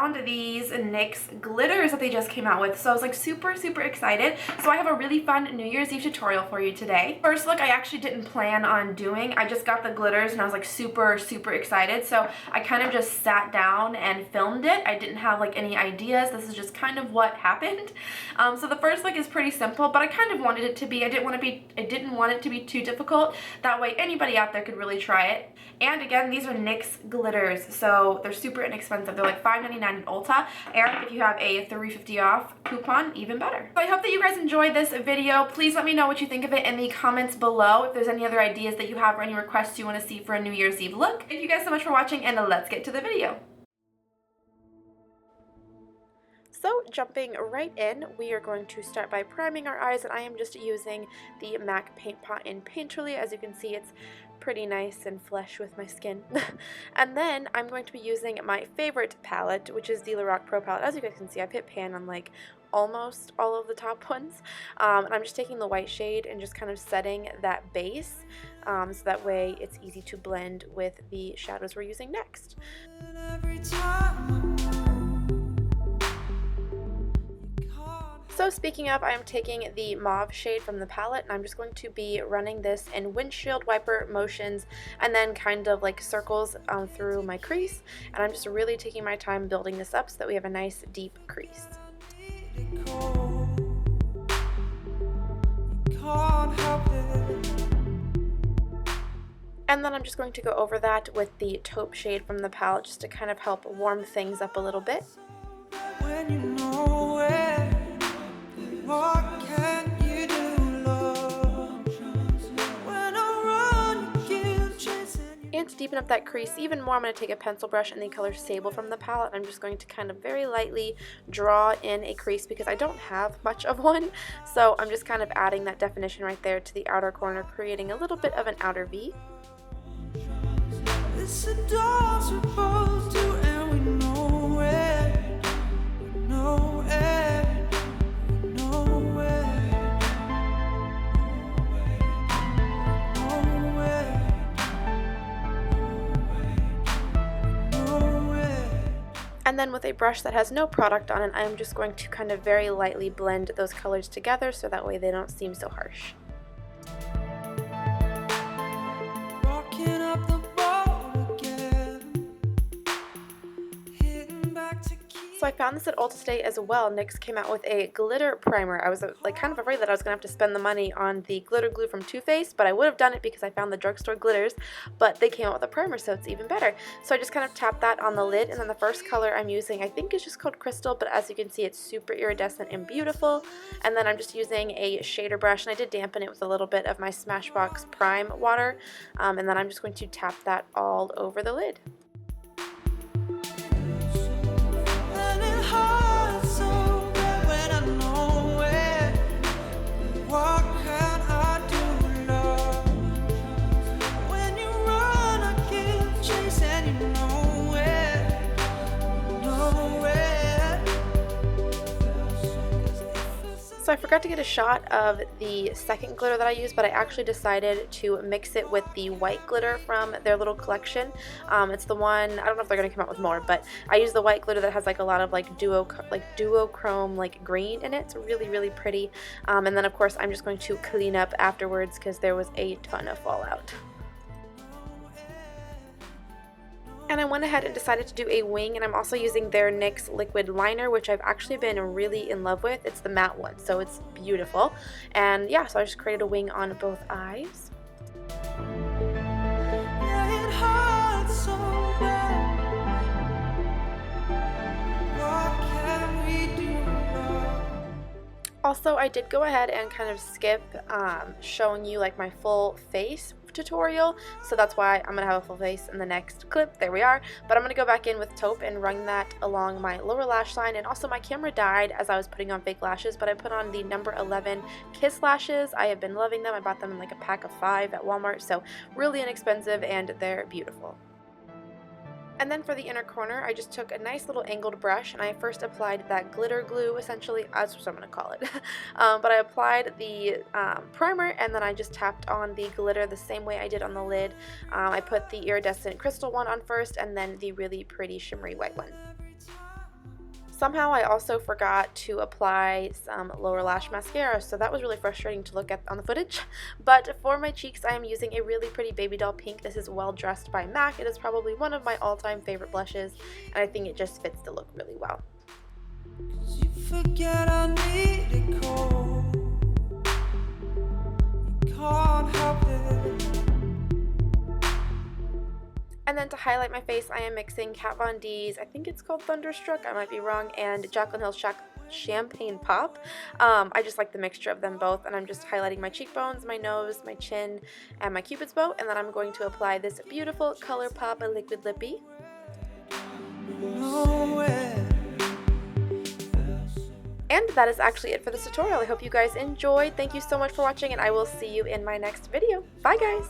found these NYX glitters that they just came out with, so I was like super excited. So I have a really fun New Year's Eve tutorial for you today. First look I actually didn't plan on doing. I just got the glitters and I was like super excited, so I kind of just sat down and filmed it. I didn't have like any ideas. This is just kind of what happened. So the first look is pretty simple, but I kind of wanted it to be. I didn't want it to be too difficult. That way anybody out there could really try it. And again, these are NYX glitters, so they're super inexpensive. They're like $5.99 at Ulta, and if you have a $3.50 off coupon, even better. So I hope that you guys enjoyed this video. Please let me know what you think of it in the comments below. If there's any other ideas that you have or any requests you want to see for a New Year's Eve look. Thank you guys so much for watching, and let's get to the video. So jumping right in, we are going to start by priming our eyes, and I am just using the MAC Paint Pot in Painterly. As you can see, it's pretty nice and flesh with my skin. And then I'm going to be using my favorite palette, which is the Lorac Pro palette. As you guys can see, I've hit pan on like almost all of the top ones. And I'm just taking the white shade and just kind of setting that base, so that way it's easy to blend with the shadows we're using next. So speaking of, I am taking the mauve shade from the palette, and I'm just going to be running this in windshield wiper motions and then kind of like circles through my crease. And I'm just really taking my time building this up so that we have a nice deep crease. And then I'm just going to go over that with the taupe shade from the palette just to kind of help warm things up a little bit. When you know it. What can you do, love? When I run, you chasing. And to deepen up that crease even more, I'm going to take a pencil brush in the color Sable from the palette. I'm just going to kind of very lightly draw in a crease because I don't have much of one. So I'm just kind of adding that definition right there to the outer corner, creating a little bit of an outer V. It's a dance we're supposed to, and we know it. We know it. And then with a brush that has no product on it, I'm just going to kind of very lightly blend those colors together so that way they don't seem so harsh. Rocking up the boat again. Hitting back to So I found this at Ulta today as well. NYX came out with a glitter primer. I was like kind of afraid that I was going to have to spend the money on the glitter glue from Too Faced, but I would have done it because I found the drugstore glitters, but they came out with a primer, so it's even better. So I just kind of tapped that on the lid, and then the first color I'm using I think is just called Crystal, but as you can see it's super iridescent and beautiful. And then I'm just using a shader brush, and I did dampen it with a little bit of my Smashbox Prime water, and then I'm just going to tap that all over the lid. So I forgot to get a shot of the second glitter that I used, but I actually decided to mix it with the white glitter from their little collection. It's the one, I don't know if they're going to come out with more, but I use the white glitter that has like a lot of like duochrome like green in it. It's really pretty. And then of course I'm just going to clean up afterwards because there was a ton of fallout. And I went ahead and decided to do a wing, and I'm also using their NYX liquid liner, which I've actually been really in love with. It's the matte one, so it's beautiful. And yeah, so I just created a wing on both eyes. Yeah, it hurts so bad. What can we do now? Also, I did go ahead and kind of skip showing you like my full face tutorial, so that's why I'm gonna have a full face in the next clip. There we are. But I'm gonna go back in with taupe and run that along my lower lash line. And also my camera died as I was putting on fake lashes, but I put on the number 11 Kiss lashes. I have been loving them. I bought them in like a pack of 5 at Walmart, so really inexpensive and they're beautiful. And then for the inner corner, I just took a nice little angled brush and I first applied that glitter glue, essentially, that's what I'm going to call it. But I applied the primer and then I just tapped on the glitter the same way I did on the lid. I put the iridescent crystal one on first and then the really pretty shimmery white one. Somehow I also forgot to apply some lower lash mascara, so that was really frustrating to look at on the footage. But for my cheeks, I am using a really pretty baby doll pink. This is Well Dressed by MAC. It is probably one of my all-time favorite blushes, and I think it just fits the look really well. You forget I need it cold. You can't help it. And then to highlight my face, I am mixing Kat Von D's, I think it's called Thunderstruck, I might be wrong, and Jaclyn Hill's Champagne Pop. I just like the mixture of them both, and I'm just highlighting my cheekbones, my nose, my chin, and my cupid's bow, and then I'm going to apply this beautiful ColourPop Liquid Lippy. And that is actually it for this tutorial. I hope you guys enjoyed. Thank you so much for watching, and I will see you in my next video. Bye, guys!